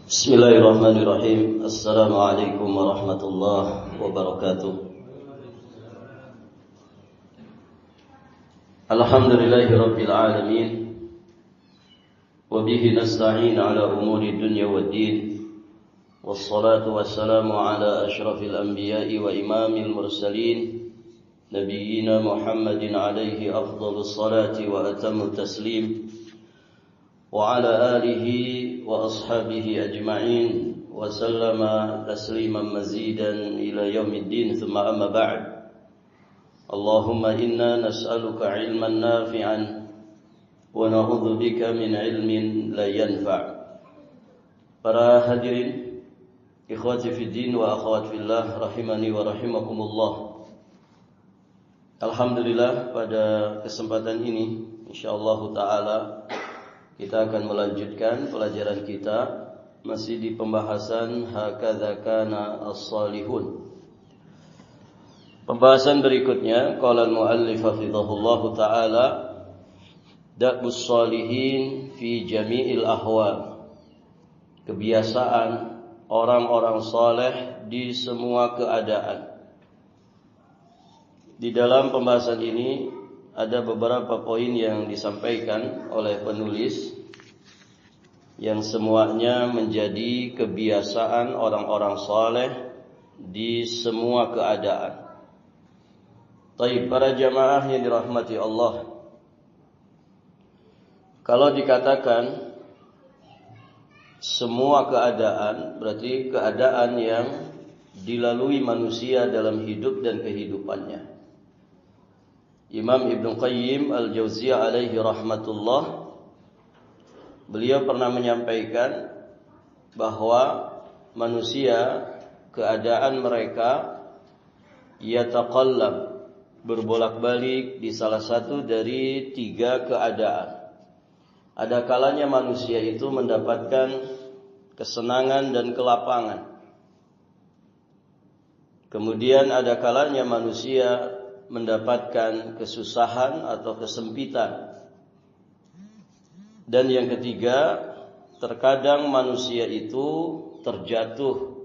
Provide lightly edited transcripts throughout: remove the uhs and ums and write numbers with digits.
Bismillahirrahmanirrahim. Assalamualaikum warahmatullahi wabarakatuh. Alhamdulillahi rabbil alamin. Wa bihi nasta'in ala umuri dunya waddin. Wassalatu wassalamu ala asyrafil anbiya'i wa imamil mursalin, nabiyyina Muhammadin alaihi afdhalus salati wa atammu taslim. وعلى آله وأصحابه أجمعين وسلم تسليما مزيدا إلى يوم الدين ثم أما بعد اللهم إنا نسألك علما نافعا ونعوذ بك من علم لا ينفع. Para hadirin, ikhwati fiddin wa akhwat fillah, rahimani wa rahimakumullah. Alhamdulillah, pada kesempatan ini insyaallah ta'ala kita akan melanjutkan pelajaran kita masih di pembahasan hakadza kana as-salihun. Pembahasan berikutnya qala al-muallif hafizahullah taala da'bus salihin fi jami'il ahwal. Kebiasaan orang-orang saleh di semua keadaan. Di dalam pembahasan ini ada beberapa poin yang disampaikan oleh penulis yang semuanya menjadi kebiasaan orang-orang saleh di semua keadaan. Baik, para jamaah yang dirahmati Allah, kalau dikatakan semua keadaan, berarti keadaan yang dilalui manusia dalam hidup dan kehidupannya. Imam Ibn Qayyim Al-Jauziyah alaihi rahmatullah, beliau pernah menyampaikan bahwa manusia keadaan mereka yataqallab, berbolak-balik di salah satu dari tiga keadaan. Ada kalanya manusia itu mendapatkan kesenangan dan kelapangan. Kemudian ada kalanya manusia mendapatkan kesusahan atau kesempitan. Dan yang ketiga, terkadang manusia itu terjatuh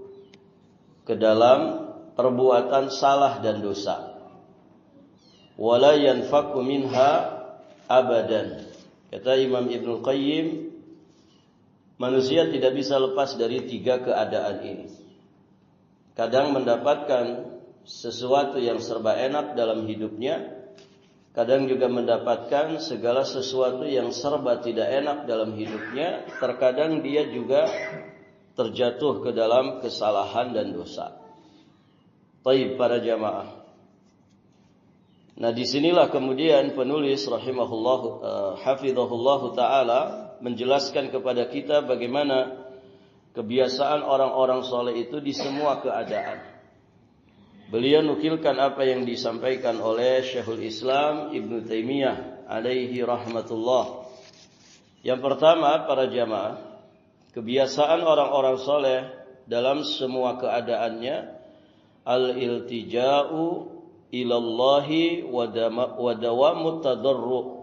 ke dalam perbuatan salah dan dosa. Wala yanfaku minha abadan. Kata Imam Ibn Qayyim, manusia tidak bisa lepas dari tiga keadaan ini. Kadang mendapatkan sesuatu yang serba enak dalam hidupnya, kadang juga mendapatkan segala sesuatu yang serba tidak enak dalam hidupnya, terkadang dia juga terjatuh ke dalam kesalahan dan dosa. Baik, para jamaah. Nah, disinilah kemudian penulis hafizahullah ta'ala menjelaskan kepada kita bagaimana kebiasaan orang-orang saleh itu di semua keadaan. Beliau nukilkan apa yang disampaikan oleh Syekhul Islam Ibn Taimiyah alaihi rahmatullah. Yang pertama, para jamaah, kebiasaan orang-orang soleh dalam semua keadaannya al-iltija'u ilallahi wa dawamut tadarru'.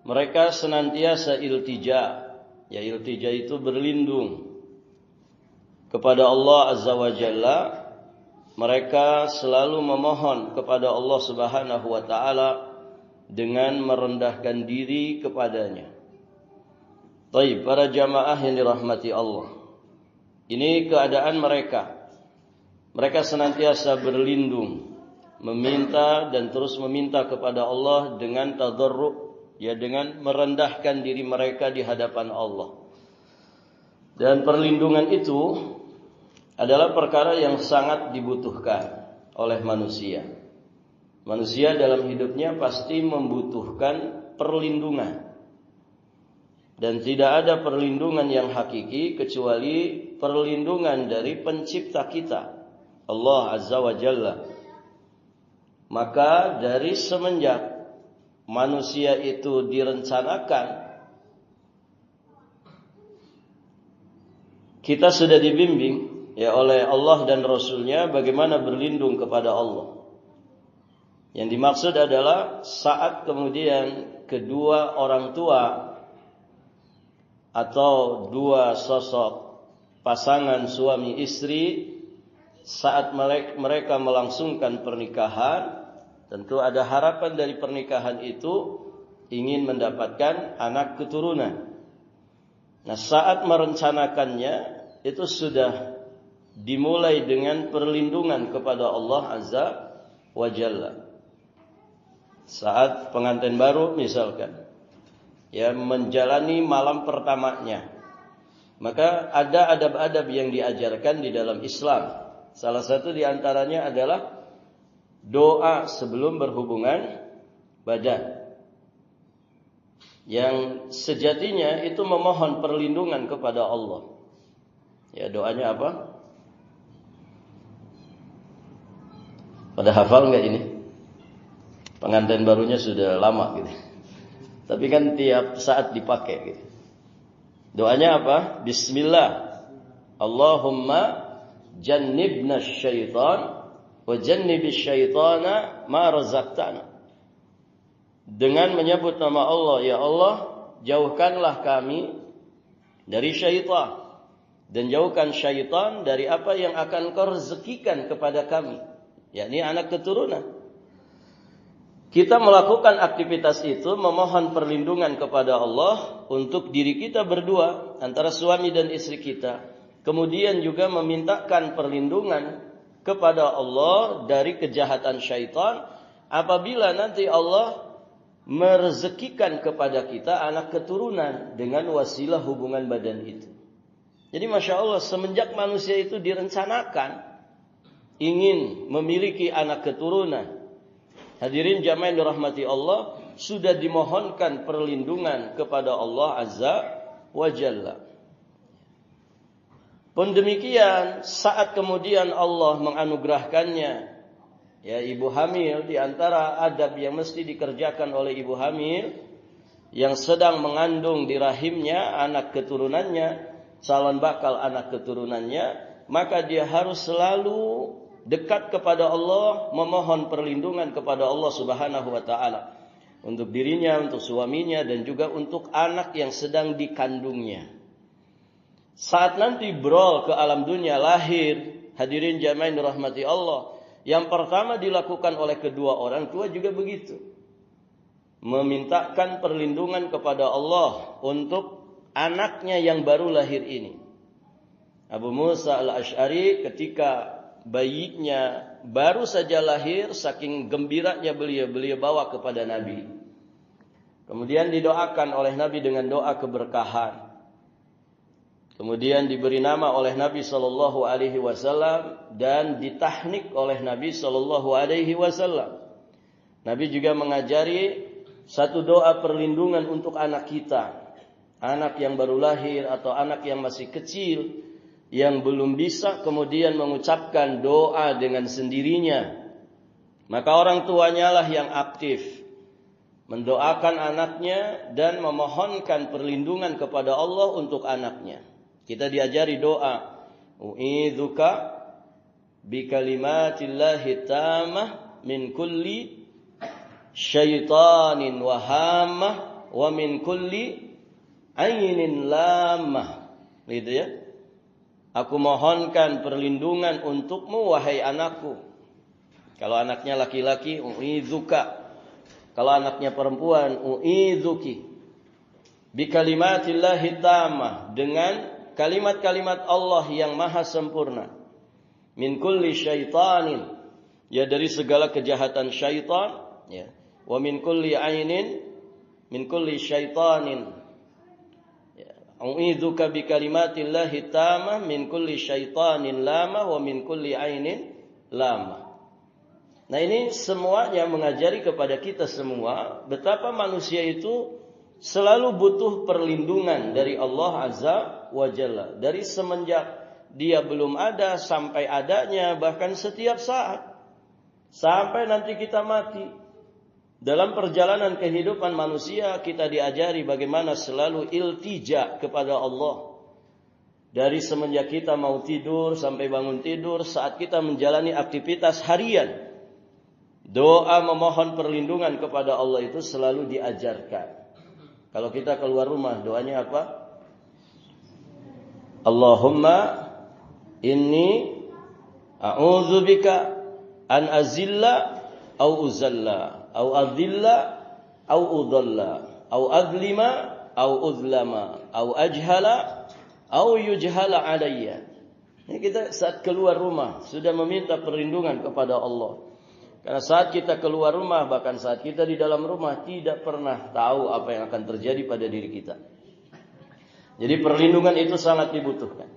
Mereka senantiasa iltija', ya iltija' itu berlindung kepada Allah Azza wa Jalla. Mereka selalu memohon kepada Allah Subhanahu wa taala dengan merendahkan diri kepadanya. Baik, para jamaah yang dirahmati Allah. Ini keadaan mereka. Mereka senantiasa berlindung, meminta dan terus meminta kepada Allah dengan tadarru', ya dengan merendahkan diri mereka di hadapan Allah. Dan perlindungan itu adalah perkara yang sangat dibutuhkan oleh manusia. Manusia dalam hidupnya pasti membutuhkan perlindungan. Dan tidak ada perlindungan yang hakiki kecuali perlindungan dari pencipta kita, Allah Azza wa Jalla. Maka dari semenjak manusia itu direncanakan, kita sudah dibimbing ya oleh Allah dan Rasulnya bagaimana berlindung kepada Allah. Yang dimaksud adalah saat kemudian kedua orang tua atau dua sosok pasangan suami istri saat mereka melangsungkan pernikahan, tentu ada harapan dari pernikahan itu ingin mendapatkan anak keturunan. Nah, saat merencanakannya itu sudah dimulai dengan perlindungan kepada Allah Azza wa Jalla. Saat pengantin baru misalkan, ya, menjalani malam pertamanya, maka ada adab-adab yang diajarkan di dalam Islam. Salah satu di antaranya adalah doa sebelum berhubungan badan, yang sejatinya itu memohon perlindungan kepada Allah. Ya, doanya apa? Pada hafal nggak ini? Pengantin barunya sudah lama gitu. Tapi kan tiap saat dipakai gitu. Doanya apa? Bismillah. Allahumma jannibna syaitan wa jannibis syaitana ma razaqtana. Dengan menyebut nama Allah, ya Allah, jauhkanlah kami dari syaitan dan jauhkan syaitan dari apa yang akan Kau rezekikan kepada kami, yakni anak keturunan. Kita melakukan aktivitas itu memohon perlindungan kepada Allah untuk diri kita berdua, antara suami dan istri kita. Kemudian juga memintakan perlindungan kepada Allah dari kejahatan syaitan apabila nanti Allah merezekikan kepada kita anak keturunan dengan wasilah hubungan badan itu. Jadi Masya Allah, semenjak manusia itu direncanakan ingin memiliki anak keturunan, hadirin jamaah yang dirahmati Allah, sudah dimohonkan perlindungan kepada Allah Azza wa Jalla. Pun demikian, saat kemudian Allah menganugerahkannya, ya, ibu hamil, di antara adab yang mesti dikerjakan oleh ibu hamil yang sedang mengandung di rahimnya anak keturunannya, calon bakal anak keturunannya, maka dia harus selalu dekat kepada Allah, memohon perlindungan kepada Allah Subhanahu wa taala untuk dirinya, untuk suaminya, dan juga untuk anak yang sedang dikandungnya. Saat nanti brol ke alam dunia, lahir, hadirin jamaah yang dirahmati Allah, yang pertama dilakukan oleh kedua orang tua juga begitu, memintakan perlindungan kepada Allah untuk anaknya yang baru lahir ini. Abu Musa al-Asy'ari ketika bayinya baru saja lahir, saking gembiranya beliau bawa kepada Nabi. Kemudian didoakan oleh Nabi dengan doa keberkahan. Kemudian diberi nama oleh Nabi sallallahu alaihi wasallam dan ditahnik oleh Nabi sallallahu alaihi wasallam. Nabi juga mengajari satu doa perlindungan untuk anak kita, anak yang baru lahir atau anak yang masih kecil, yang belum bisa kemudian mengucapkan doa dengan sendirinya. Maka orang tuanya lah yang aktif mendoakan anaknya dan memohonkan perlindungan kepada Allah untuk anaknya. Kita diajari doa, u'idzuka bikalimatillahi tammah min kulli syaitanin wa hammah wa min kulli ainin lamah. Gitu ya. Aku mohonkan perlindungan untukmu wahai anakku. Kalau anaknya laki-laki, u'idzuka. Kalau anaknya perempuan, u'idzuki. Bikalimatillahi tammah, dengan kalimat-kalimat Allah yang maha sempurna. Min kulli syaitanin, ya, dari segala kejahatan syaitan, ya. Wa min kulli ainin, min kulli syaitanin. A'udzuka bikalimatillahi tammah min kulli syaitanin lama wa min kulli ainin lama. Nah, ini semuanya mengajari kepada kita semua betapa manusia itu selalu butuh perlindungan dari Allah Azza wa Jalla. Dari semenjak dia belum ada sampai adanya, bahkan setiap saat. Sampai nanti kita mati. Dalam perjalanan kehidupan manusia kita diajari bagaimana selalu iltija kepada Allah. Dari semenjak kita mau tidur sampai bangun tidur, saat kita menjalani aktivitas harian, doa memohon perlindungan kepada Allah itu selalu diajarkan. Kalau kita keluar rumah, doanya apa? Allahumma inni a'udzubika an azilla au uzalla au adilla au udalla au adlima au udlama au ajhala au yujhala alayya. Ini kita saat keluar rumah sudah meminta perlindungan kepada Allah. Karena saat kita keluar rumah, bahkan saat kita di dalam rumah, tidak pernah tahu apa yang akan terjadi pada diri kita. Jadi perlindungan itu sangat dibutuhkan.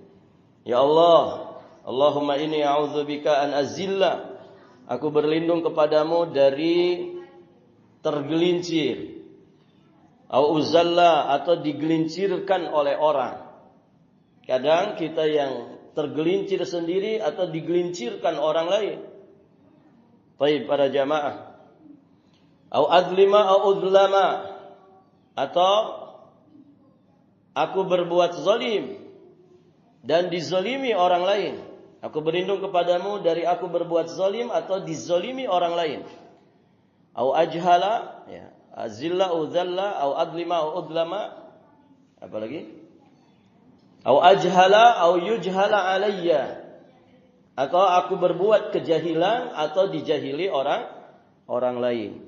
Ya Allah, Allahumma inni a'udzubika an azilla. Aku berlindung kepadamu dari tergelincir. Au uzalla, atau digelincirkan oleh orang. Kadang kita yang tergelincir sendiri atau digelincirkan orang lain. Baik para jamaah. Au adlima au udlama, atau aku berbuat zalim dan dizalimi orang lain. Aku berlindung kepadamu dari aku berbuat zalim atau dizalimi orang lain. Au ajhala, ya, azilla udzalla, au adlima au udlama. Apa lagi? Au ajhala au yujhala alayya. Atau aku berbuat kejahilan atau dijahili orang lain.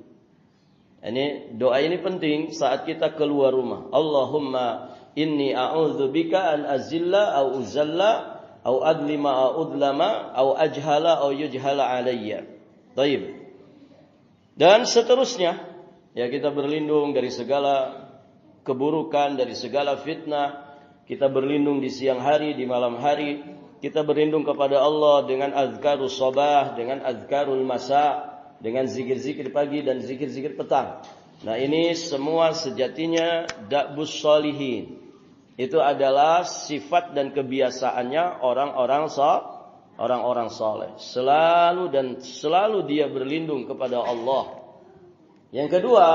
Ini doa ini penting saat kita keluar rumah. Allahumma inni a'udzubika an azilla au uzalla au adlima au udlama au ajhala au yujhala alayya. Baik. Dan seterusnya, ya, kita berlindung dari segala keburukan, dari segala fitnah. Kita berlindung di siang hari, di malam hari. Kita berlindung kepada Allah dengan azkarus sabah, dengan azkarul masa, dengan zikir-zikir pagi dan zikir-zikir petang. Nah, ini semua sejatinya da'bus sholihin. Itu adalah sifat dan kebiasaannya orang-orang saleh. Selalu dia berlindung kepada Allah. Yang kedua,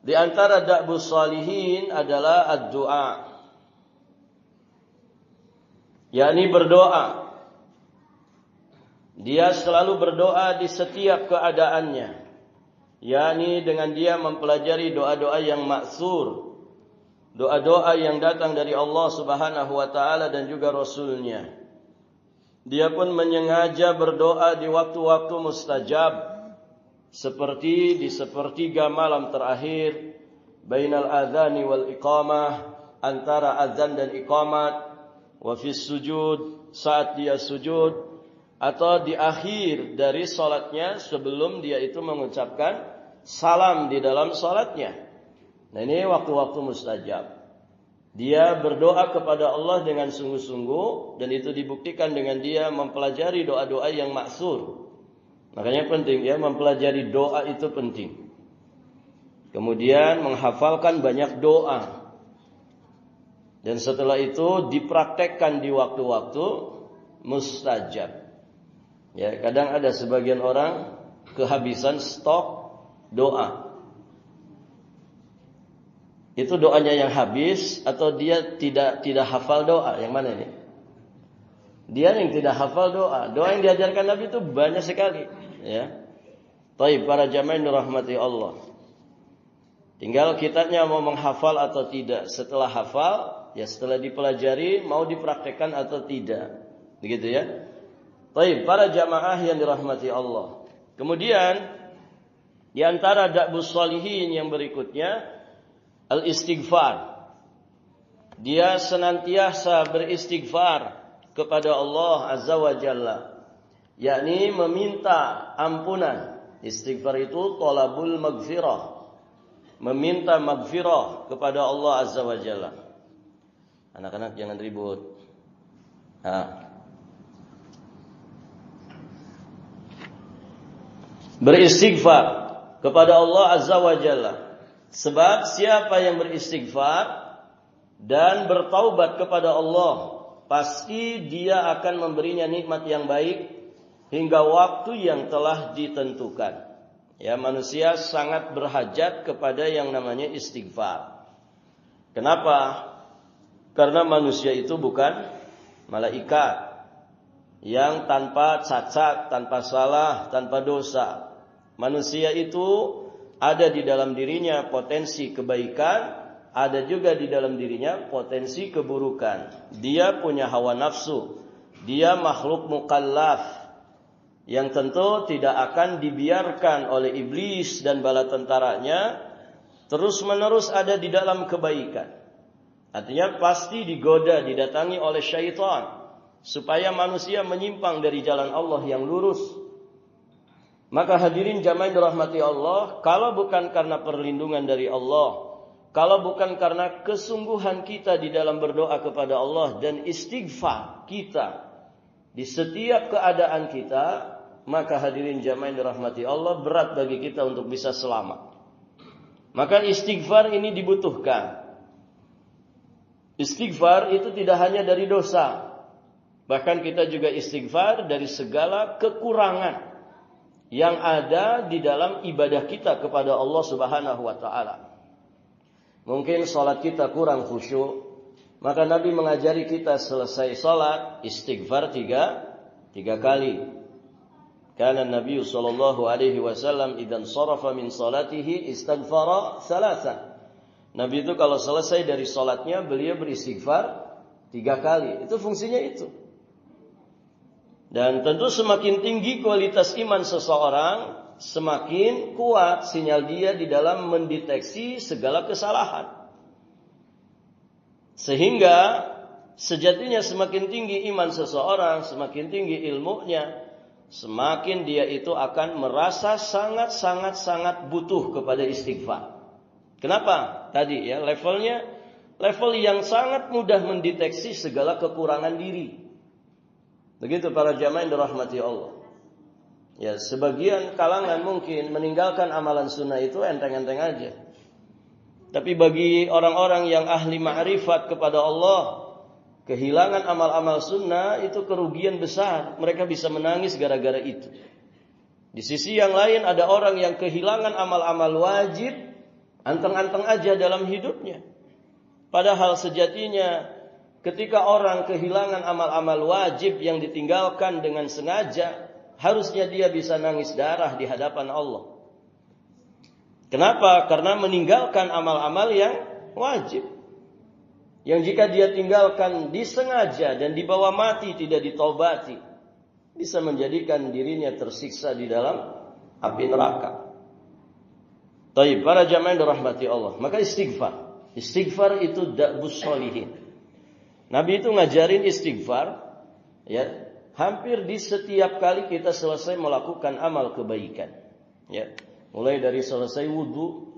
di antara da'bus sholihin adalah ad-du'a. Yakni berdoa. Dia selalu berdoa di setiap keadaannya. Yakni dengan dia mempelajari doa-doa yang maksur. Doa-doa yang datang dari Allah Subhanahu wa ta'ala dan juga Rasulnya. Dia pun menyengaja berdoa di waktu-waktu mustajab. Seperti di sepertiga malam terakhir. Bainal adhani wal iqamah. Antara azan dan iqamat. Wa fis sujud, saat dia sujud, atau di akhir dari salatnya sebelum dia itu mengucapkan salam di dalam salatnya. Nah, ini waktu-waktu mustajab. Dia berdoa kepada Allah dengan sungguh-sungguh, dan itu dibuktikan dengan dia mempelajari doa-doa yang maksur. Makanya penting ya, mempelajari doa itu penting. Kemudian menghafalkan banyak doa. Dan setelah itu dipraktekkan di waktu-waktu mustajab. Ya, kadang ada sebagian orang kehabisan stok doa. Itu doanya yang habis atau dia tidak hafal doa? Yang mana ini? Dia yang tidak hafal doa. Doa yang diajarkan Nabi itu banyak sekali, ya. Baik para jamaah yang dirahmati Allah. Tinggal kitanya mau menghafal atau tidak. Setelah hafal, ya setelah dipelajari mau dipraktekkan atau tidak. Begitu ya. Baik, para jamaah yang dirahmati Allah. Kemudian di antara da'bus sholihin yang berikutnya al-istighfar. Dia senantiasa beristighfar kepada Allah Azza wa Jalla. Yakni meminta ampunan. Istighfar itu thalabul maghfirah. Meminta maghfirah kepada Allah Azza wa Jalla. Anak-anak jangan ribut. Beristighfar kepada Allah Azza wa Jalla. Sebab siapa yang beristighfar dan bertaubat kepada Allah, pasti dia akan memberinya nikmat yang baik hingga waktu yang telah ditentukan. Ya, manusia sangat berhajat kepada yang namanya istighfar. Kenapa? Karena manusia itu bukan malaikat yang tanpa cacat, tanpa salah, tanpa dosa. Manusia itu ada di dalam dirinya potensi kebaikan, ada juga di dalam dirinya potensi keburukan. Dia punya hawa nafsu. Dia makhluk mukallaf yang tentu tidak akan dibiarkan oleh iblis dan bala tentaranya terus-menerus ada di dalam kebaikan. Artinya pasti digoda, didatangi oleh syaitan supaya manusia menyimpang dari jalan Allah yang lurus. Maka hadirin jamaah dirahmati Allah, kalau bukan karena perlindungan dari Allah, kalau bukan karena kesungguhan kita di dalam berdoa kepada Allah dan istighfar kita di setiap keadaan kita, maka hadirin jamaah dirahmati Allah, berat bagi kita untuk bisa selamat. Maka istighfar ini dibutuhkan. Istighfar itu tidak hanya dari dosa, bahkan kita juga istighfar dari segala kekurangan yang ada di dalam ibadah kita kepada Allah Subhanahu wa taala. Mungkin salat kita kurang khusyuk, maka Nabi mengajari kita selesai salat istighfar tiga kali. Karena Nabi sallallahu alaihi wasallam idan sarafa min salatihi istaghfara thalathan. Nabi itu kalau selesai dari salatnya beliau beristighfar 3 kali. Itu fungsinya itu. Dan tentu semakin tinggi kualitas iman seseorang, semakin kuat sinyal dia di dalam mendeteksi segala kesalahan. Sehingga sejatinya semakin tinggi iman seseorang, semakin tinggi ilmunya, semakin dia itu akan merasa sangat butuh kepada istighfar. Kenapa? Tadi ya levelnya level yang sangat mudah mendeteksi segala kekurangan diri. Begitu para jamaah yang dirahmati Allah. Ya, sebagian kalangan mungkin meninggalkan amalan sunnah itu enteng-enteng aja. Tapi bagi orang-orang yang ahli ma'rifat kepada Allah, kehilangan amal-amal sunnah itu kerugian besar. Mereka bisa menangis gara-gara itu. Di sisi yang lain ada orang yang kehilangan amal-amal wajib, anteng-anteng aja dalam hidupnya. Padahal sejatinya ketika orang kehilangan amal-amal wajib yang ditinggalkan dengan sengaja, harusnya dia bisa nangis darah di hadapan Allah. Kenapa? Karena meninggalkan amal-amal yang wajib. Yang jika dia tinggalkan disengaja dan dibawa mati tidak ditobati, bisa menjadikan dirinya tersiksa di dalam api neraka. Taib, para jamaah yang dirahmati Allah. Maka istighfar. Istighfar itu da'bus sholihin. Nabi itu ngajarin istighfar, ya, hampir di setiap kali kita selesai melakukan amal kebaikan. Ya, mulai dari selesai wudu,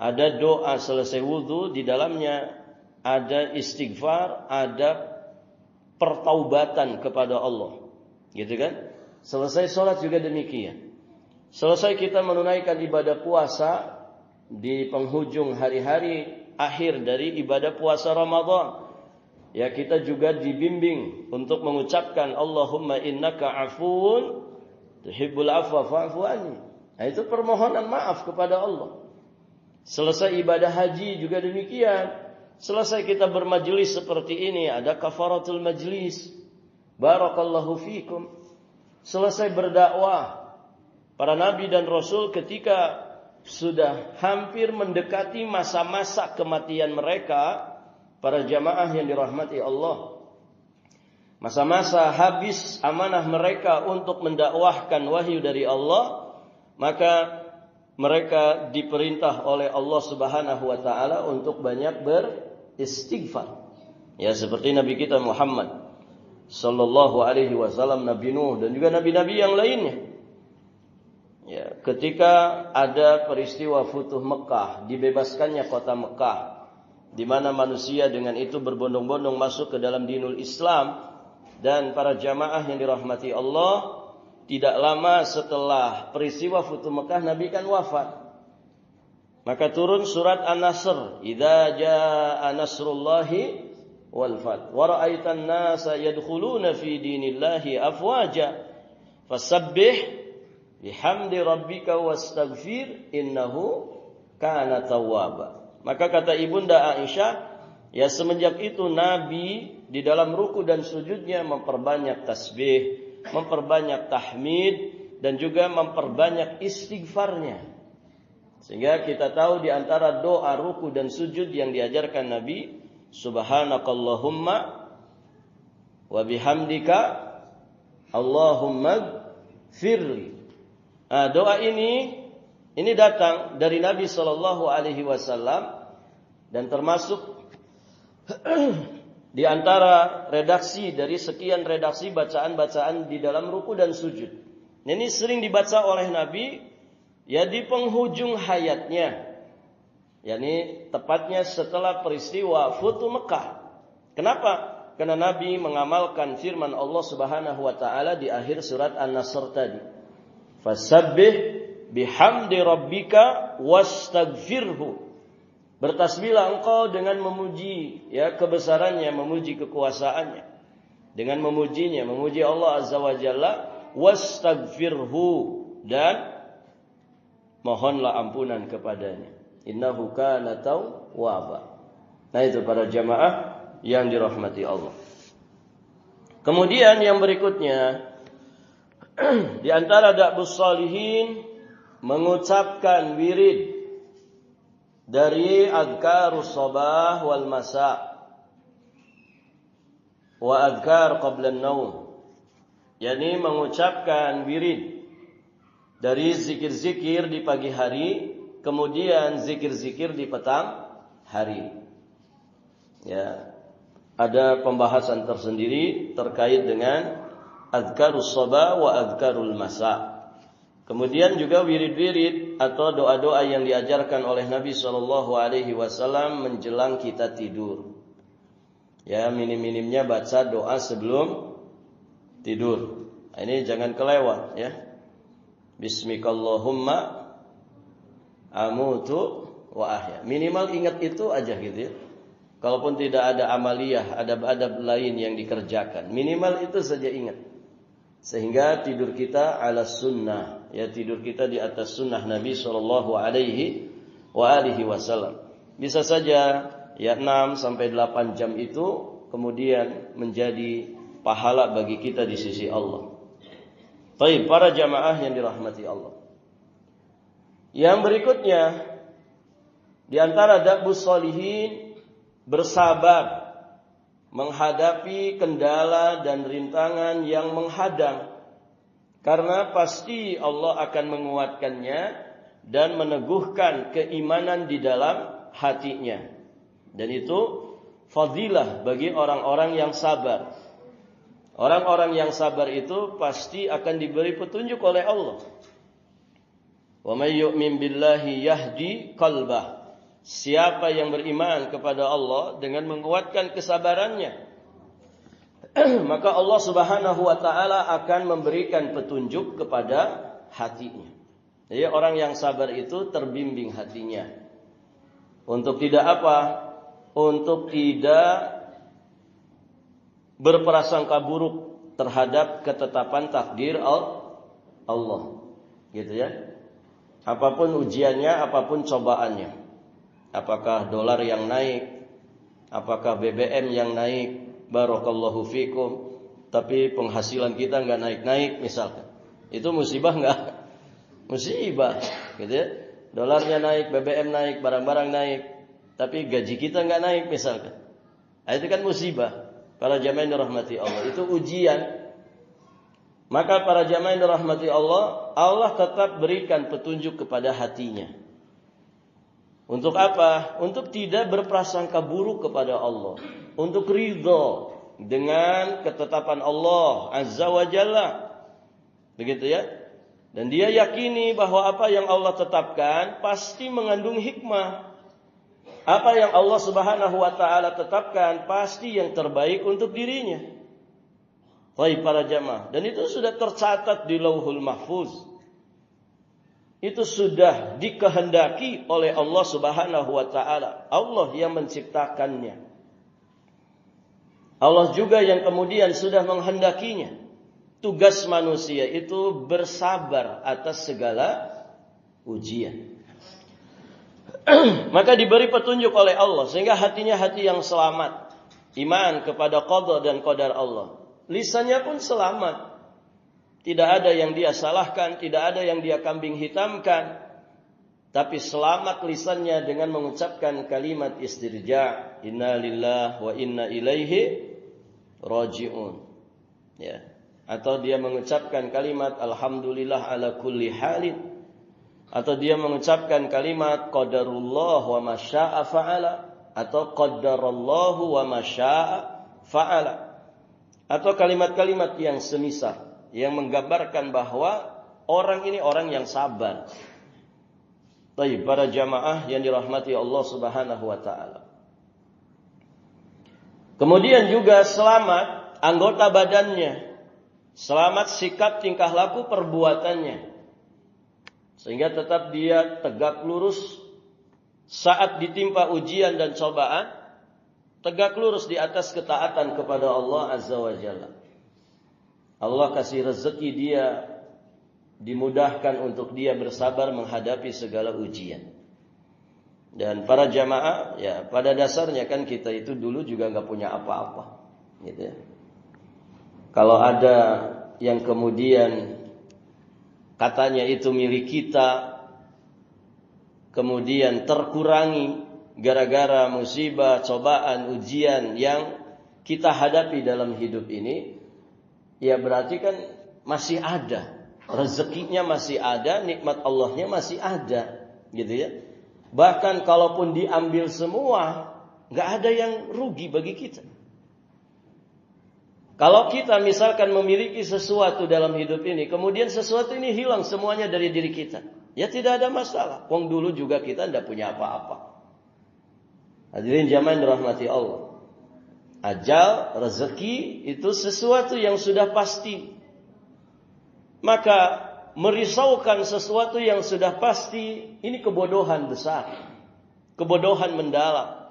ada doa selesai wudu, di dalamnya ada istighfar, ada pertaubatan kepada Allah. Gitu kan? Selesai sholat juga demikian. Selesai kita menunaikan ibadah puasa di penghujung hari-hari akhir dari ibadah puasa Ramadan, ya kita juga dibimbing untuk mengucapkan Allahumma innaka afuun tuhibbul afwa fa'fu anni. Nah, itu permohonan maaf kepada Allah. Selesai ibadah haji juga demikian. Selesai kita bermajelis seperti ini, ada kafaratul majlis. Barakallahu fikum. Selesai berdakwah, para nabi dan rasul ketika sudah hampir mendekati masa-masa kematian mereka, para jamaah yang dirahmati Allah, masa-masa habis amanah mereka untuk mendakwahkan wahyu dari Allah, maka mereka diperintah oleh Allah Subhanahu wa taala untuk banyak beristighfar. Ya, seperti Nabi kita Muhammad sallallahu alaihi wasallam, Nabi Nuh dan juga nabi-nabi yang lainnya. Ya, ketika ada peristiwa Futuh Mekah, dibebaskannya kota Mekah, di mana manusia dengan itu berbondong-bondong masuk ke dalam dinul Islam, dan para jamaah yang dirahmati Allah, tidak lama setelah peristiwa Futuh Mekah Nabi kan wafat. Maka turun surat An-Nasr, idza jaa nasrullahi wal fath wa ra'aitan nasa yadkhuluna fi dinillahi afwaja fasabbih bihamdi rabbika wastaghfir innahu kana tawwaba. Maka kata ibunda Aisyah, ya semenjak itu Nabi di dalam ruku dan sujudnya memperbanyak tasbih, memperbanyak tahmid, dan juga memperbanyak istighfarnya. Sehingga kita tahu di antara doa ruku dan sujud yang diajarkan Nabi, subhanakallahumma wa bihamdika Allahumma firli. Nah, doa ini datang dari Nabi sallallahu alaihi wasallam dan termasuk di antara redaksi dari sekian redaksi bacaan-bacaan di dalam ruku dan sujud. Ini sering dibaca oleh Nabi ya di penghujung hayatnya. yakni tepatnya setelah peristiwa Futu Mekah. Kenapa? Karena Nabi mengamalkan firman Allah Subhanahu wa taala di akhir surat An-Nasr tadi. Fasabbih bihamdi rabbika wastaghfirhu. Bertasbihlah engkau dengan memuji ya kebesarannya, memuji kekuasaannya. Dengan memujinya, memuji Allah Azza wa Jalla, wastaghfirhu, dan mohonlah ampunan kepadanya. Innahu kana tawwaba. Nah, itu para jamaah yang dirahmati Allah. Kemudian yang berikutnya, di antara da'bus shalihin mengucapkan wirid dari adhkarus sabah wal masa wa adhkar qabla an-naum, yakni mengucapkan wirid dari zikir-zikir di pagi hari, kemudian zikir-zikir di petang hari. Ya, ada pembahasan tersendiri terkait dengan adhkarus sabah wa adhkarul masa. Kemudian juga wirid-wirid atau doa-doa yang diajarkan oleh Nabi sallallahu alaihi wasallam menjelang kita tidur. Ya, minim-minimnya baca doa sebelum tidur. Ini jangan kelewat ya. Bismikallahumma amutu wa ahya. Minimal ingat itu aja gitu ya. Kalaupun tidak ada amaliyah, adab-adab lain yang dikerjakan, minimal itu saja ingat. Sehingga tidur kita ala sunnah, ya, tidur kita di atas sunnah Nabi sallallahu alaihi wasallam. Bisa saja ya 6 sampai 8 jam itu kemudian menjadi pahala bagi kita di sisi Allah. Baik, para jamaah yang dirahmati Allah. Yang berikutnya, di antara da'bus shalihin, bersabar menghadapi kendala dan rintangan yang menghadang, karena pasti Allah akan menguatkannya dan meneguhkan keimanan di dalam hatinya. Dan itu fadilah bagi orang-orang yang sabar. Orang-orang yang sabar itu pasti akan diberi petunjuk oleh Allah. Wa may yu'min billahi yahdi qalbah. Siapa yang beriman kepada Allah dengan menguatkan kesabarannya, maka Allah Subhanahu wa taala akan memberikan petunjuk kepada hatinya. Jadi orang yang sabar itu terbimbing hatinya untuk tidak apa? Untuk tidak berprasangka buruk terhadap ketetapan takdir Allah. Gitu ya. Apapun ujiannya, apapun cobaannya. Apakah dolar yang naik, apakah BBM yang naik, barakallahu fikum, tapi penghasilan kita enggak naik-naik misalkan. Itu musibah enggak? Musibah, gitu ya. Dolarnya naik, BBM naik, barang-barang naik, tapi gaji kita enggak naik misalkan. Nah, itu kan musibah. Para jamaah yang dirahmati Allah, itu ujian. Maka para jamaah yang dirahmati Allah, Allah tetap berikan petunjuk kepada hatinya. Untuk apa? Untuk tidak berprasangka buruk kepada Allah. Untuk ridha dengan ketetapan Allah Azza wa Jalla. Begitu ya. Dan dia yakini bahwa apa yang Allah tetapkan pasti mengandung hikmah. Apa yang Allah Subhanahu wa taala tetapkan pasti yang terbaik untuk dirinya. Baik para jamaah, dan itu sudah tercatat di Lauhul Mahfuz. Itu sudah dikehendaki oleh Allah Subhanahu wa taala. Allah yang menciptakannya. Allah juga yang kemudian sudah menghendakinya. Tugas manusia itu bersabar atas segala ujian. Maka diberi petunjuk oleh Allah sehingga hatinya hati yang selamat, iman kepada qada dan qadar Allah. Lisannya pun selamat. Tidak ada yang dia salahkan, tidak ada yang dia kambing hitamkan. tapi selamat lisannya dengan mengucapkan kalimat istirja, inna lillahi wa inna ilaihi raji'un. Ya. Atau dia mengucapkan kalimat alhamdulillah ala kulli halin. Atau dia mengucapkan kalimat qadarullah wa ma syaa fa'ala, atau qaddarallahu wa ma syaa fa'ala. Atau kalimat-kalimat yang semisal yang menggambarkan bahwa orang ini orang yang sabar. Baik, para jamaah yang dirahmati Allah Subhanahu wa taala. Kemudian juga selamat anggota badannya, selamat sikap tingkah laku perbuatannya, sehingga tetap dia tegak lurus saat ditimpa ujian dan cobaan, tegak lurus di atas ketaatan kepada Allah Azza wa Jalla. Allah kasih rezeki dia, dimudahkan untuk dia bersabar menghadapi segala ujian. Dan para jamaah, ya pada dasarnya kan kita itu dulu juga nggak punya apa-apa, gitu ya. Kalau ada yang kemudian katanya itu milik kita, kemudian terkurangi gara-gara musibah, cobaan, ujian yang kita hadapi dalam hidup ini, ya berarti kan masih ada. Rezekinya masih ada, nikmat Allahnya masih ada, gitu ya. Bahkan kalaupun diambil semua, nggak ada yang rugi bagi kita. Kalau kita misalkan memiliki sesuatu dalam hidup ini, kemudian sesuatu ini hilang semuanya dari diri kita, ya tidak ada masalah. Wong dulu juga kita tidak punya apa-apa. Hadirin jamaah yang dirahmati Allah. Ajal, rezeki itu sesuatu yang sudah pasti. Maka merisaukan sesuatu yang sudah pasti, ini kebodohan besar, kebodohan mendalam.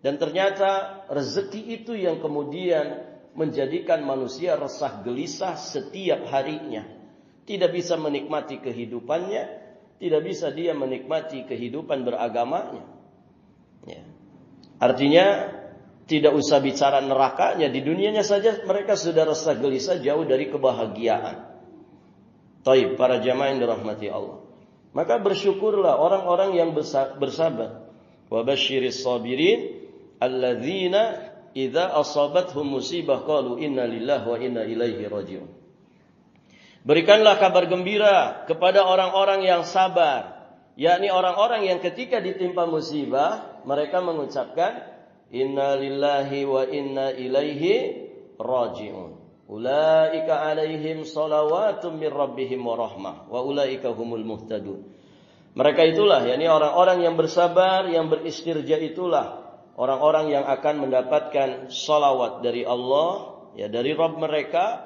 Dan ternyata rezeki itu yang kemudian menjadikan manusia resah gelisah setiap harinya. Tidak bisa menikmati kehidupannya, tidak bisa dia menikmati kehidupan beragamanya. Ya. Artinya tidak usah bicara nerakanya, di dunianya saja mereka sudah resah gelisah jauh dari kebahagiaan. Taib, para jamaah yang dirahmati Allah. Maka bersyukurlah orang-orang yang bersabar. Wa basyiris sabirin alladzina idza asabathum musibah qalu inna lillahi wa inna ilaihi raji'un. Berikanlah kabar gembira kepada orang-orang yang sabar, yakni orang-orang yang ketika ditimpa musibah mereka mengucapkan inna lillahi wa inna ilaihi raji'un. Ulaika alaihim salawatum min rabbihim wa rahmah wa ulaika humul muhtadun. Mereka itulah, yakni orang-orang yang bersabar, yang beristirja itulah orang-orang yang akan mendapatkan salawat dari Allah, ya dari Rabb mereka.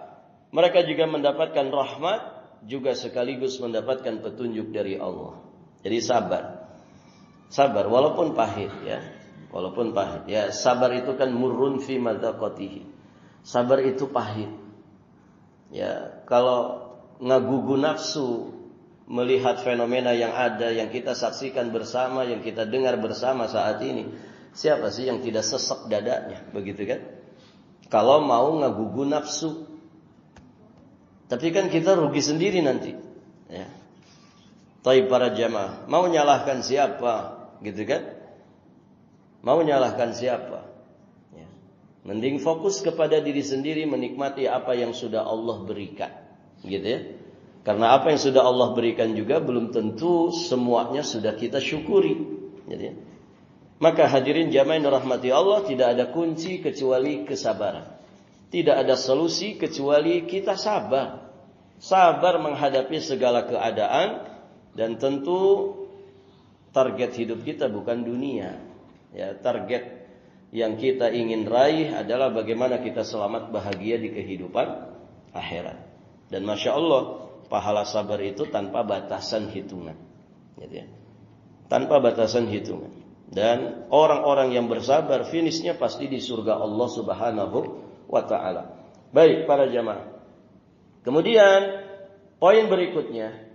Mereka juga mendapatkan rahmat, juga sekaligus mendapatkan petunjuk dari Allah. Jadi sabar. Sabar walaupun pahit, ya. Walaupun pahit. Ya, sabar itu kan murrun fi madzaqatihi. Sabar itu pahit. Ya, kalau ngagugu nafsu melihat fenomena yang ada, yang kita saksikan bersama, yang kita dengar bersama saat ini, siapa sih yang tidak sesek dadanya, begitu kan? Kalau mau ngagugu nafsu, tapi kan kita rugi sendiri nanti. Ya. Taib para jamaah, mau nyalahkan siapa, gitu kan? Mau nyalahkan siapa? Mending fokus kepada diri sendiri, menikmati apa yang sudah Allah berikan, gitu ya. Karena apa yang sudah Allah berikan juga belum tentu semuanya sudah kita syukuri, gitu ya. Maka hadirin jamaah yang dirahmati Allah, tidak ada kunci kecuali kesabaran. Tidak ada solusi kecuali kita sabar. Sabar menghadapi segala keadaan, dan tentu target hidup kita bukan dunia. Ya, target yang kita ingin raih adalah bagaimana kita selamat bahagia di kehidupan akhirat. Dan Masya Allah, pahala sabar itu tanpa batasan hitungan, gitu ya. Tanpa batasan hitungan. Dan orang-orang yang bersabar finishnya pasti di surga Allah Subhanahu wa ta'ala. Baik para jamaah. Kemudian poin berikutnya,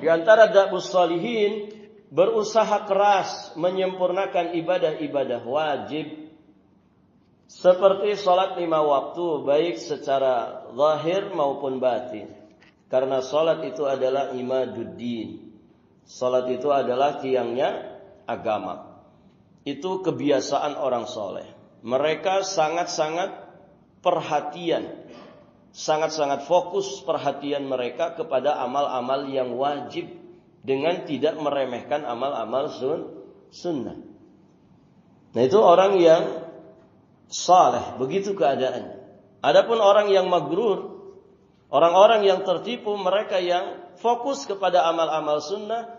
di antara da'bus salihin, berusaha keras menyempurnakan ibadah-ibadah wajib seperti salat 5 waktu, baik secara zahir maupun batin. Karena salat itu adalah imaduddin, Salat itu adalah tiangnya agama. Itu kebiasaan orang soleh. Mereka sangat-sangat perhatian, sangat-sangat fokus perhatian mereka kepada amal-amal yang wajib dengan tidak meremehkan amal-amal sunnah. Nah, itu orang yang saleh, begitu keadaannya. Adapun orang yang magrur, orang-orang yang tertipu, mereka yang fokus kepada amal-amal sunnah,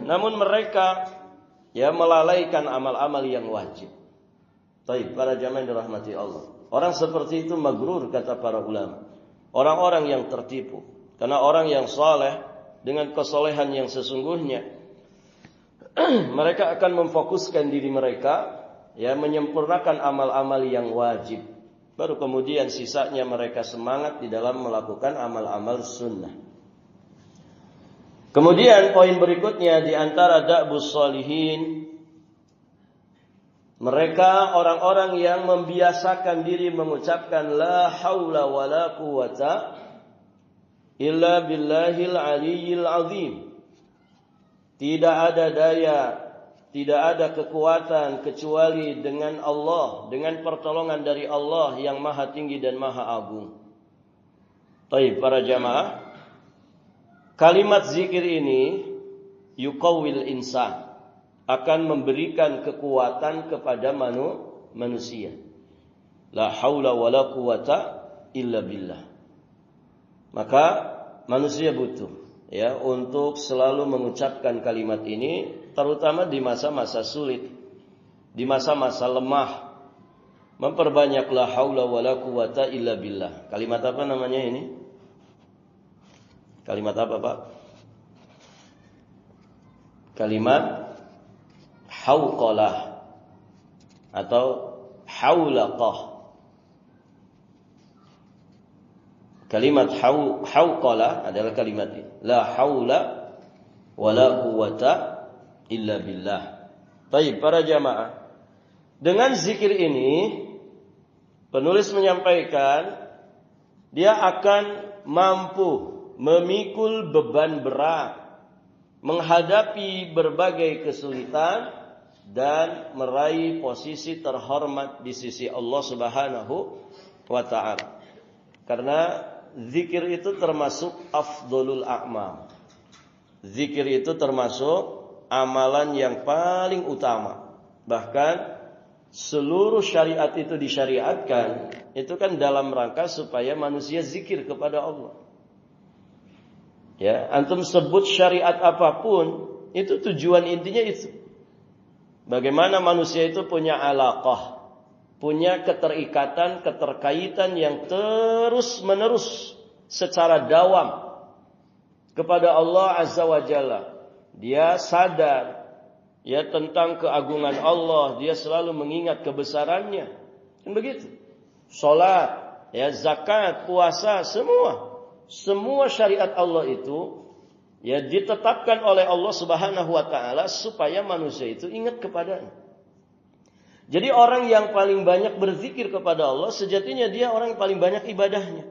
namun mereka melalaikan amal-amal yang wajib. Baik, para jamaah yang dirahmati Allah. Orang seperti itu magrur, kata para ulama. Orang-orang yang tertipu. Karena orang yang saleh dengan kesolehan yang sesungguhnya, mereka akan memfokuskan diri mereka menyempurnakan amal-amal yang wajib. Baru kemudian sisanya mereka semangat di dalam melakukan amal-amal sunnah. Kemudian poin berikutnya di antara da'bus shalihin, mereka orang-orang yang membiasakan diri mengucapkan la haula wala quwata illa billahil aliyyil azim. Tidak ada daya, tidak ada kekuatan kecuali dengan Allah, dengan pertolongan dari Allah yang maha tinggi dan maha agung. Baik, para jamaah, kalimat zikir ini yuqawwil insan, akan memberikan kekuatan kepada manusia. La haula wala quwata illa billah. Maka manusia butuh untuk selalu mengucapkan kalimat ini, terutama di masa-masa sulit, di masa-masa lemah. Memperbanyak la haula wala quwata illa billah. Kalimat apa namanya ini? Kalimat apa, Pak? Kalimat hauqalah atau haulaqah. Kalimat hauqalah adalah kalimat ini. La haula wala quwata illa billah. Baik, para jamaah. Dengan zikir ini, penulis menyampaikan dia akan mampu memikul beban berat, menghadapi berbagai kesulitan, dan meraih posisi terhormat di sisi Allah Subhanahu wa ta'ala. Karena zikir itu termasuk afdolul a'mal. Zikir itu termasuk amalan yang paling utama. Bahkan seluruh syariat itu disyariatkan, itu kan dalam rangka supaya manusia zikir kepada Allah. Antum sebut syariat apapun, itu tujuan intinya itu. Bagaimana manusia itu punya alaqah, punya keterikatan, keterkaitan yang terus menerus secara dawam kepada Allah Azza wa Jalla. Dia sadar tentang keagungan Allah, dia selalu mengingat kebesarannya. Kan begitu. Salat, zakat, puasa, semua syariat Allah itu ditetapkan oleh Allah Subhanahu wa ta'ala supaya manusia itu ingat kepadanya. Jadi orang yang paling banyak berzikir kepada Allah, sejatinya dia orang yang paling banyak ibadahnya.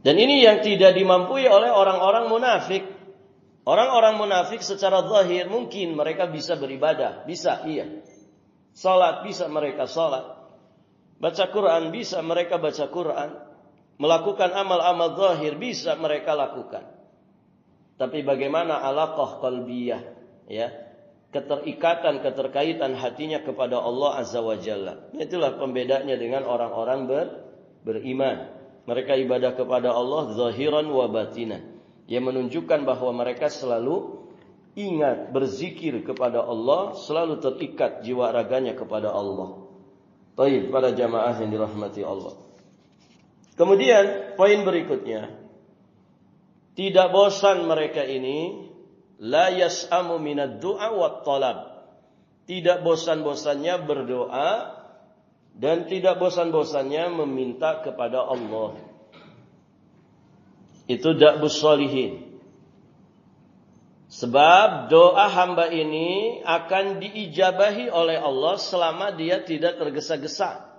Dan ini yang tidak dimampui oleh orang-orang munafik. Orang-orang munafik secara zahir mungkin mereka bisa beribadah, bisa, iya. Salat bisa mereka salat. Baca Quran bisa mereka baca Quran. Melakukan amal-amal zahir bisa mereka lakukan. Tapi bagaimana alaqah qalbiyah, keterikatan, keterkaitan hatinya kepada Allah Azza wa Jalla. Itulah pembedanya dengan orang-orang beriman. Mereka ibadah kepada Allah zahiran wa batinan, yang menunjukkan bahwa mereka selalu ingat berzikir kepada Allah, selalu terikat jiwa raganya kepada Allah. Baik, para jamaah yang dirahmati Allah. Kemudian poin berikutnya, tidak bosan mereka ini, la yas'amu minad du'a wat talab. Tidak bosan-bosannya berdoa dan tidak bosan-bosannya meminta kepada Allah. Itu da'bus shalihin. Sebab doa hamba ini akan diijabahi oleh Allah selama dia tidak tergesa-gesa.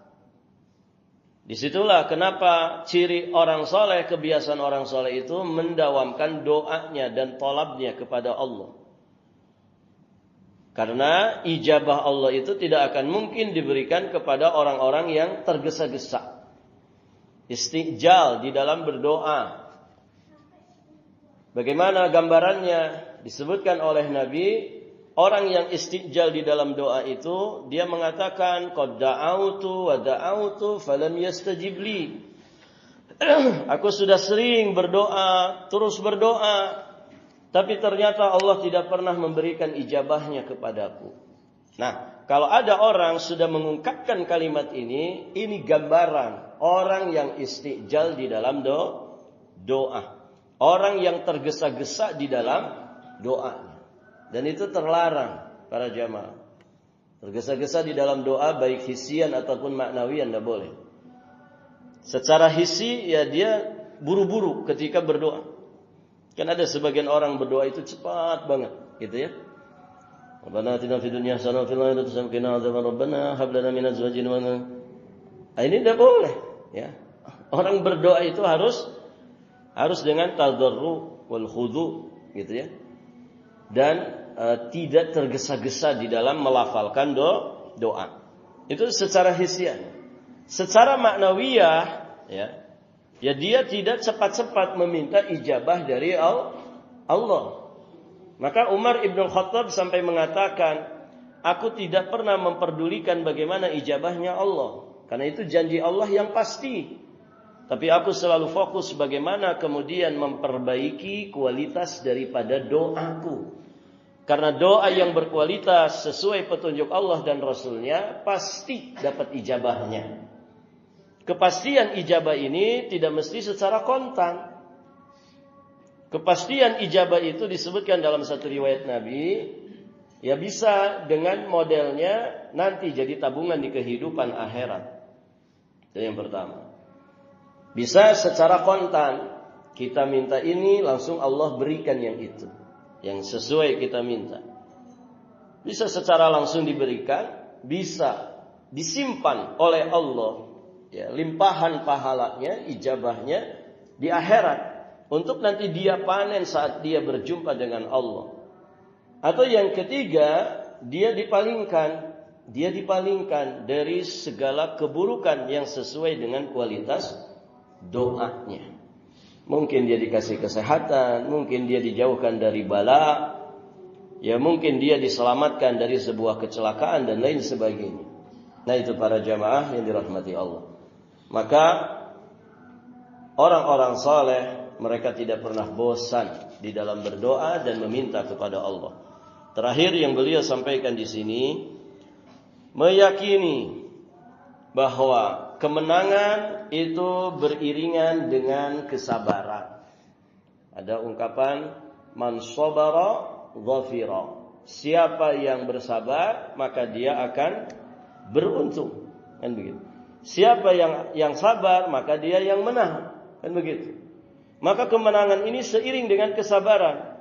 Disitulah kenapa ciri orang soleh, kebiasaan orang soleh itu mendawamkan doanya dan tolabnya kepada Allah. Karena ijabah Allah itu tidak akan mungkin diberikan kepada orang-orang yang tergesa-gesa. Istijal di dalam berdoa. Bagaimana gambarannya? Disebutkan oleh Nabi, orang yang istijal di dalam doa itu, dia mengatakan, qad da'autu wa da'autu falam yastajib li. Aku sudah sering berdoa, terus berdoa, tapi ternyata Allah tidak pernah memberikan ijabahnya kepadaku. Nah, kalau ada orang sudah mengungkapkan kalimat ini gambaran orang yang istijal di dalam doa. Orang yang tergesa-gesa di dalam doanya. Dan itu terlarang para jamaah. Tergesa-gesa di dalam doa baik hisian ataupun maknawian tidak boleh. Secara hisi ya dia buru-buru ketika berdoa. Kan ada sebagian orang berdoa itu cepat banget, gitu ya. Rabbana atina fid dunya hasanah wa fil akhirati hasanah wa qina adzaban rabbana hab lana min azwajina wa ini tidak boleh, ya. Orang berdoa itu harus dengan tadarru wal khudu, gitu ya. Dan tidak tergesa-gesa di dalam melafalkan doa. Itu secara hisian. Secara maknawiyah, ya dia tidak cepat-cepat meminta ijabah dari Allah. Maka Umar ibn Khattab sampai mengatakan, aku tidak pernah memperdulikan bagaimana ijabahnya Allah. Karena itu janji Allah yang pasti. Tapi aku selalu fokus bagaimana kemudian memperbaiki kualitas daripada doaku. Karena doa yang berkualitas sesuai petunjuk Allah dan Rasulnya pasti dapat ijabahnya. Kepastian ijabah ini tidak mesti secara kontan. Kepastian ijabah itu disebutkan dalam satu riwayat Nabi, ya bisa dengan modelnya nanti jadi tabungan di kehidupan akhirat. Itu yang pertama. Bisa secara kontan, kita minta ini langsung Allah berikan yang itu, yang sesuai kita minta. Bisa secara langsung diberikan, bisa disimpan oleh Allah, ya, limpahan pahalanya, ijabahnya di akhirat untuk nanti dia panen saat dia berjumpa dengan Allah. Atau yang ketiga, dia dipalingkan dari segala keburukan yang sesuai dengan kualitas doanya. Mungkin dia dikasih kesehatan, mungkin dia dijauhkan dari bala, ya mungkin dia diselamatkan dari sebuah kecelakaan dan lain sebagainya. Nah itu para jamaah yang dirahmati Allah. Maka orang-orang saleh mereka tidak pernah bosan di dalam berdoa dan meminta kepada Allah. Terakhir yang beliau sampaikan di sini, meyakini bahwa kemenangan itu beriringan dengan kesabaran. Ada ungkapan man sabara dhafira. Siapa yang bersabar maka dia akan beruntung. Kan begitu. Siapa yang sabar maka dia yang menang. Kan begitu. Maka kemenangan ini seiring dengan kesabaran.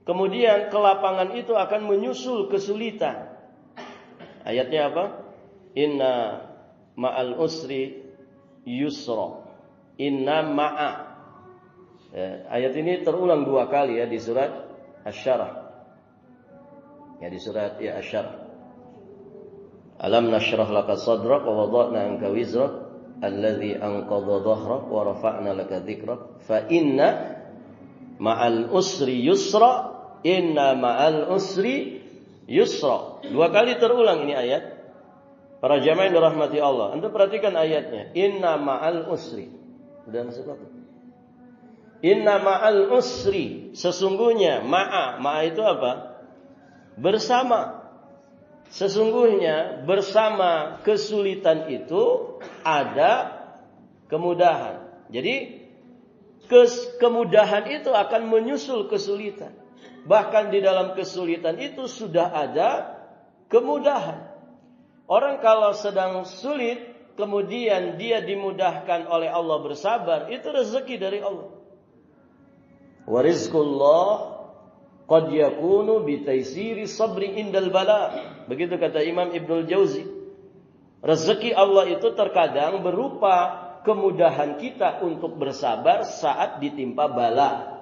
Kemudian kelapangan itu akan menyusul kesulitan. Ayatnya apa? Inna ma'al usri yusra. Inna ma'a. Ayat ini terulang 2 kali ya di surat Asy-Syarah. Ya di surat Asy-Syarah. Alam nashrah laka sadrak wa wada'na anka wizrak alladhi anqadha dhahrak wa rafa'na laka dhikrak fa inna ma'al usri yusra. Inna ma'al usri yusra. 2 kali terulang ini ayat. Para jamaah yang dirahmati Allah, Anda perhatikan ayatnya. Inna ma'al usri. Sudah masuk apa? Inna ma'al usri. Sesungguhnya ma'a itu apa? Bersama. Sesungguhnya bersama kesulitan itu ada kemudahan. Jadi kemudahan itu akan menyusul kesulitan. Bahkan di dalam kesulitan itu sudah ada kemudahan. Orang kalau sedang sulit, kemudian dia dimudahkan oleh Allah bersabar, itu rezeki dari Allah. Wa rizqullah qad yakunu bi taysiri sabri indal bala. Begitu kata Imam Ibnul Jauzi. Rezeki Allah itu terkadang berupa kemudahan kita untuk bersabar saat ditimpa bala.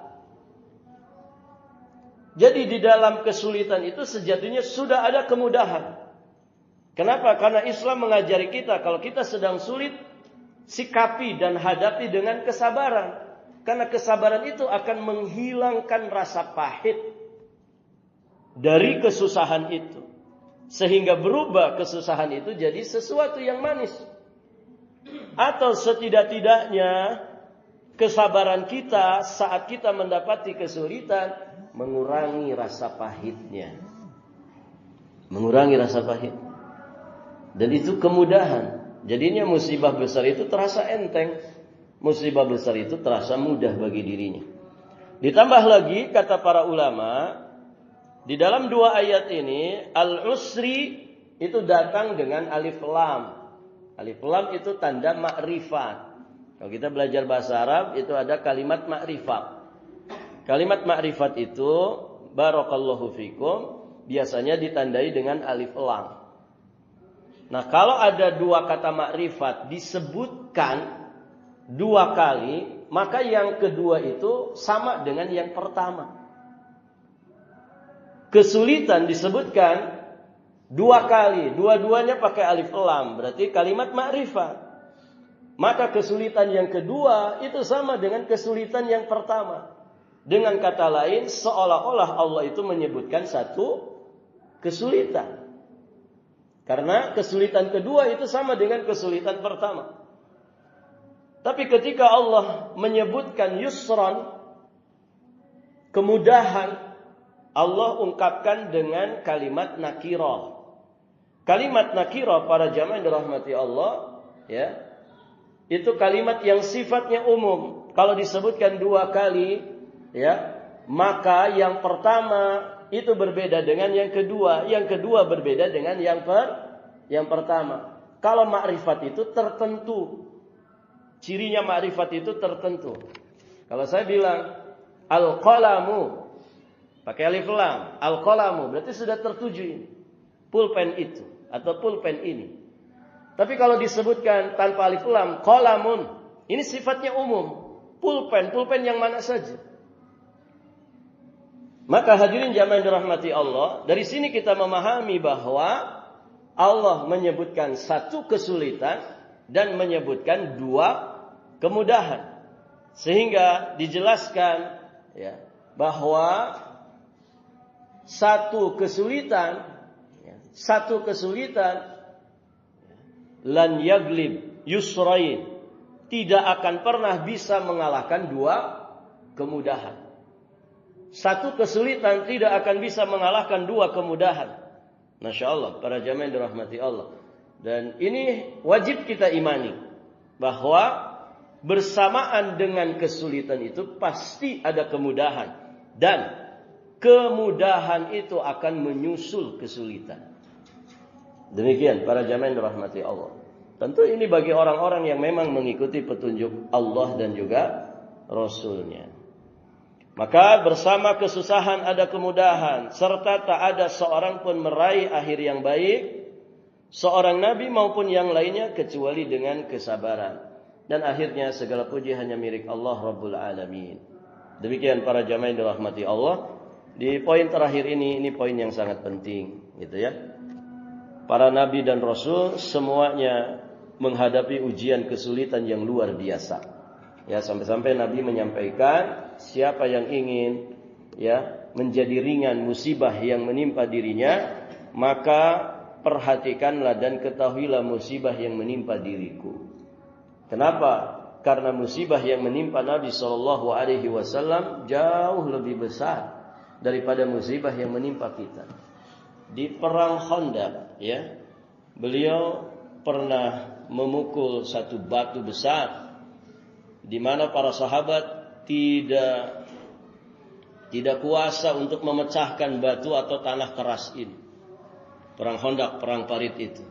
Jadi di dalam kesulitan itu sejatinya sudah ada kemudahan. Kenapa? Karena Islam mengajari kita kalau kita sedang sulit, sikapi dan hadapi dengan kesabaran. Karena kesabaran itu akan menghilangkan rasa pahit dari kesusahan itu. Sehingga berubah kesusahan itu jadi sesuatu yang manis. Atau setidak-tidaknya kesabaran kita saat kita mendapati kesulitan mengurangi rasa pahitnya. Mengurangi rasa pahit. Dan itu kemudahan. Jadinya musibah besar itu terasa enteng. Musibah besar itu terasa mudah bagi dirinya. Ditambah lagi kata para ulama, di dalam dua ayat ini al-usri itu datang dengan alif lam. Alif lam itu tanda ma'rifat. Kalau kita belajar bahasa Arab itu ada kalimat ma'rifat. Kalimat ma'rifat itu barakallahu fikum biasanya ditandai dengan alif lam. Nah, kalau ada dua kata ma'rifat disebutkan dua kali, maka yang kedua itu sama dengan yang pertama. Kesulitan disebutkan dua kali, dua-duanya pakai alif lam, berarti kalimat ma'rifat. Maka kesulitan yang kedua itu sama dengan kesulitan yang pertama. Dengan kata lain, seolah-olah Allah itu menyebutkan satu kesulitan. Karena kesulitan kedua itu sama dengan kesulitan pertama. Tapi ketika Allah menyebutkan yusran, kemudahan, Allah ungkapkan dengan kalimat nakirah. Kalimat nakirah para jamaah yang dirahmati Allah, ya, itu kalimat yang sifatnya umum. Kalau disebutkan dua kali, ya, maka yang pertama itu berbeda dengan yang kedua berbeda dengan yang pertama. Kalau makrifat itu tertentu, cirinya makrifat itu tertentu. Kalau saya bilang al-qalamu pakai alif lam, al-qalamu berarti sudah tertuju ini. Pulpen itu atau pulpen ini. Tapi kalau disebutkan tanpa alif lam, qalamun, ini sifatnya umum. Pulpen yang mana saja. Maka hadirin jamaah dirahmati Allah, dari sini kita memahami bahwa Allah menyebutkan satu kesulitan dan menyebutkan dua kemudahan. Sehingga dijelaskan, ya, bahwa satu kesulitan lan yaglib yusrain, tidak akan pernah bisa mengalahkan dua kemudahan. Satu kesulitan tidak akan bisa mengalahkan dua kemudahan. Masya Allah, para jamaah yang dirahmati Allah. Dan ini wajib kita imani, bahwa bersamaan dengan kesulitan itu pasti ada kemudahan. Dan kemudahan itu akan menyusul kesulitan. Demikian para jamaah yang dirahmati Allah. Tentu ini bagi orang-orang yang memang mengikuti petunjuk Allah dan juga Rasulnya. Maka bersama kesusahan ada kemudahan, serta tak ada seorang pun meraih akhir yang baik, seorang nabi maupun yang lainnya, kecuali dengan kesabaran. Dan akhirnya segala puji hanya milik Allah Rabbul Alamin. Demikian para jamaah yang dirahmati Allah. Di poin terakhir ini poin yang sangat penting, gitu ya. Para nabi dan rasul semuanya menghadapi ujian kesulitan yang luar biasa. Ya, sampai-sampai Nabi menyampaikan siapa yang ingin, ya, menjadi ringan musibah yang menimpa dirinya, maka perhatikanlah dan ketahuilah musibah yang menimpa diriku. Kenapa? Karena musibah yang menimpa Nabi SAW jauh lebih besar daripada musibah yang menimpa kita. Di perang Khandaq, ya, beliau pernah memukul satu batu besar, di mana para sahabat tidak kuasa untuk memecahkan batu atau tanah keras ini. Perang Khandaq, perang parit itu.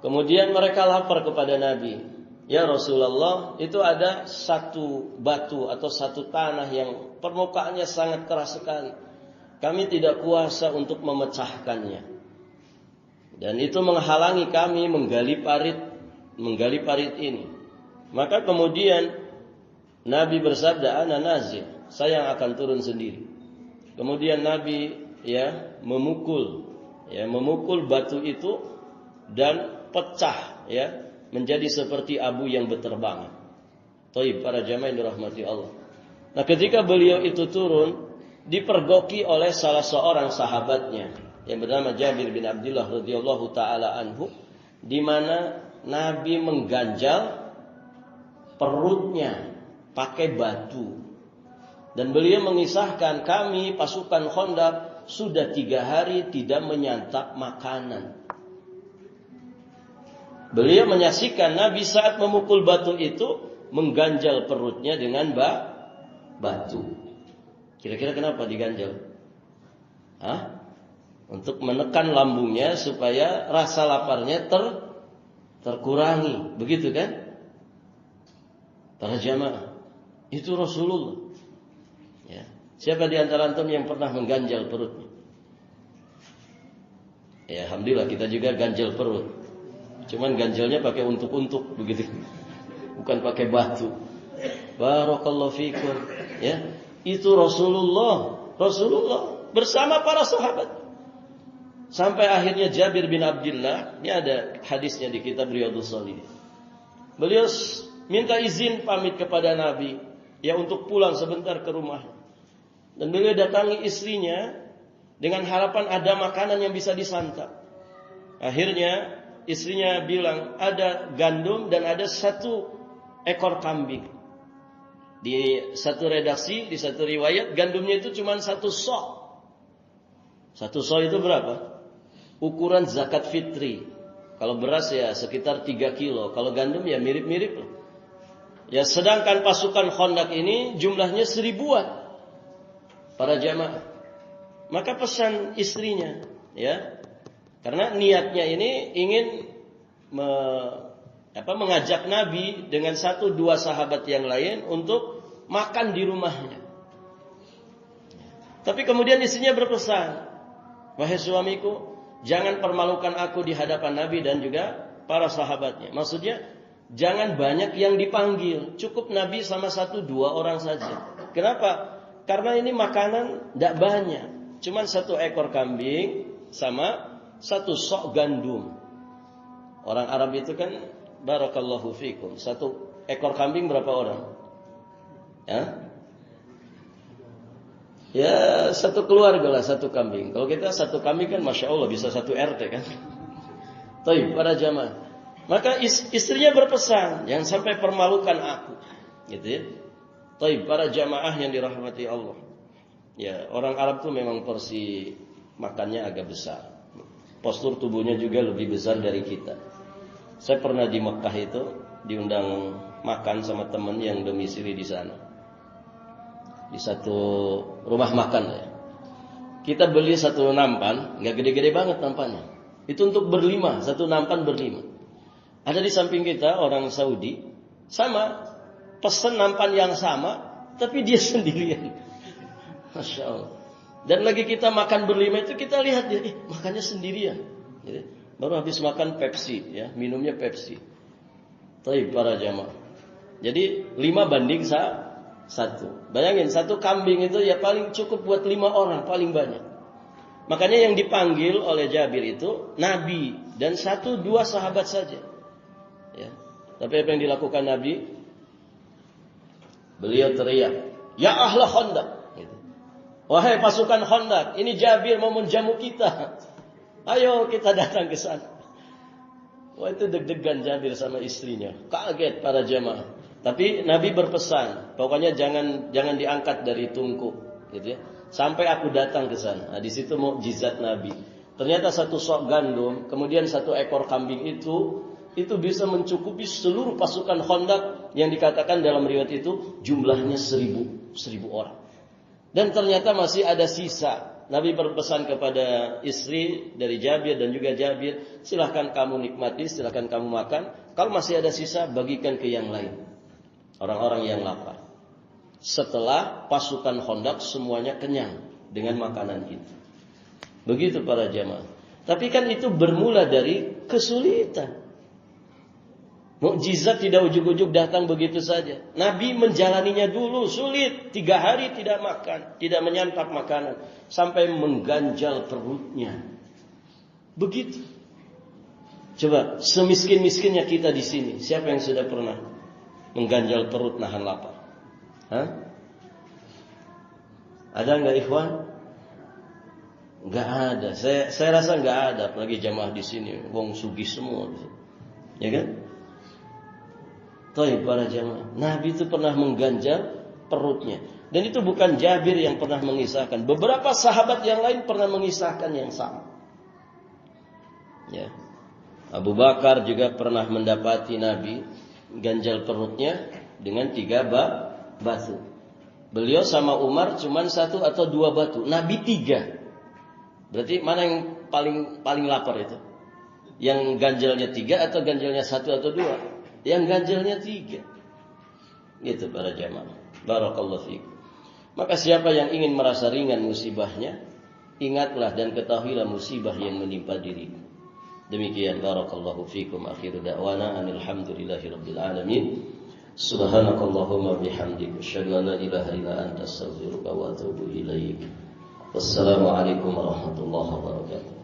Kemudian mereka lapor kepada Nabi, ya Rasulullah, itu ada satu batu atau satu tanah yang permukaannya sangat keras sekali. Kami tidak kuasa untuk memecahkannya. Dan itu menghalangi kami menggali parit ini. Maka kemudian Nabi bersabda, ana nazil, saya yang akan turun sendiri. Kemudian Nabi memukul batu itu dan pecah menjadi seperti abu yang berterbangan. Thaib, para jamaah yang dirahmati Allah. Nah, ketika beliau itu turun, dipergoki oleh salah seorang sahabatnya yang bernama Jabir bin Abdullah radhiyallahu taala anhu, di mana Nabi mengganjal perutnya pakai batu. Dan beliau mengisahkan, kami pasukan Khandaq sudah 3 hari tidak menyantap makanan. Beliau menyaksikan Nabi saat memukul batu itu mengganjal perutnya dengan batu. Kira-kira kenapa diganjal? Untuk menekan lambungnya supaya rasa laparnya terkurangi. Begitu kan? Para jamaah, itu Rasulullah. Ya. Siapa di antara antum yang pernah mengganjal perutnya? Ya, alhamdulillah kita juga ganjal perut. Cuman ganjalnya pakai untuk begitu. Bukan pakai batu. Barakallahu fikum. Ya, itu Rasulullah bersama para sahabat. Sampai akhirnya Jabir bin Abdullah, ini ada hadisnya di kitab Riyadhus Shalihin. Beliau minta izin pamit kepada Nabi untuk pulang sebentar ke rumah. Dan beliau datangi istrinya dengan harapan ada makanan yang bisa disantap. Akhirnya istrinya bilang ada gandum dan ada 1 ekor kambing. Di satu redaksi, di satu riwayat, gandumnya itu cuma 1 sok. 1 sok itu berapa? Ukuran zakat fitri. Kalau beras ya sekitar 3 kilo. Kalau gandum ya mirip-mirip. Ya, sedangkan pasukan Khandaq ini jumlahnya 1000-an. Para jamaah. Maka pesan istrinya, karena niatnya ini ingin mengajak Nabi dengan 1-2 sahabat yang lain untuk makan di rumahnya. Tapi kemudian istrinya berpesan, wahai suamiku, jangan permalukan aku di hadapan Nabi dan juga para sahabatnya. Maksudnya, jangan banyak yang dipanggil. Cukup Nabi sama 1-2 orang saja. Kenapa? Karena ini makanan tidak banyak. Cuma 1 ekor kambing sama 1 sok gandum. Orang Arab itu kan, barakallahu fikum, 1 ekor kambing berapa orang? Ya 1 keluarga lah 1 kambing. Kalau kita 1 kambing kan Masya Allah bisa 1 RT kan. Taib, para jamaah. Maka istrinya berpesan, jangan sampai permalukan aku. Gitu ya. Taib, para jamaah yang dirahmati Allah. Ya, orang Arab tuh memang porsi makannya agak besar. Postur tubuhnya juga lebih besar dari kita. Saya pernah di Mekah itu diundang makan sama teman yang domisili di sana. Di satu rumah makan ya. Kita beli 1 nampan, nggak gede-gede banget nampannya. Itu untuk berlima, 1 nampan berlima. Ada di samping kita orang Saudi, sama pesen nampan yang sama, tapi dia sendirian. Masya Allah. Dan lagi kita makan berlima itu kita lihat dia, makannya sendirian. Jadi, baru habis makan Pepsi, minumnya Pepsi. Taib, para jamaah. Jadi 5:1. Bayangin 1 kambing itu ya paling cukup buat 5 orang paling banyak. Makanya yang dipanggil oleh Jabir itu Nabi dan 1-2 sahabat saja. Ya. Tapi apa yang dilakukan Nabi? Beliau teriak, ya ahla Khandaq. Gitu. Wahai pasukan Khandaq, ini Jabir mau menjamu kita. Ayo kita datang ke sana. Wah, itu deg-degan Jabir sama istrinya. Kaget para jamaah. Tapi Nabi berpesan, pokoknya jangan diangkat dari tungku, gitu ya. Sampai aku datang ke sana. Nah, di situ mukjizat Nabi. Ternyata 1 sok gandum, kemudian 1 ekor kambing itu bisa mencukupi seluruh pasukan Khandaq yang dikatakan dalam riwayat itu jumlahnya 1000 orang. Dan ternyata masih ada sisa. Nabi berpesan kepada istri dari Jabir dan juga Jabir, silahkan kamu nikmati, silahkan kamu makan. Kalau masih ada sisa, bagikan ke yang lain. Orang-orang yang lapar. Setelah pasukan Khandaq semuanya kenyang dengan makanan itu. Begitu para jamaah. Tapi kan itu bermula dari kesulitan. Mukjizat tidak ujug-ujug datang begitu saja. Nabi menjalaninya dulu sulit. 3 hari tidak makan, tidak menyantap makanan, sampai mengganjal perutnya. Begitu. Coba, semiskin-miskinnya kita di sini, siapa yang sudah pernah mengganjal perut nahan lapar? Hah? Ada nggak ikhwan? Nggak ada. Saya rasa nggak ada, apalagi jamaah di sini, wong sugih semua, ya kan? Taib para jamaah. Nabi itu pernah mengganjal perutnya, dan itu bukan Jabir yang pernah mengisahkan. Beberapa sahabat yang lain pernah mengisahkan yang sama. Ya. Abu Bakar juga pernah mendapati Nabi ganjal perutnya dengan 3 batu. Beliau sama Umar cuma 1 atau 2 batu. Nabi 3. Berarti mana yang paling lapar itu? Yang ganjalnya 3 atau ganjalnya 1 atau 2? Yang ganjalnya 3. Gitu para jamaah. Barakallahu fiikum. Maka siapa yang ingin merasa ringan musibahnya, ingatlah dan ketahuilah musibah yang menimpa dirimu. Demikian barakallahu fiikum, akhiru da'wana alhamdulillahirabbil alamin. Subhanakallahumma bihamdika asyhadu an la ilaha illa anta astaghfiruka wa atubu ilaik. Wassalamu alaikum warahmatullahi wabarakatuh.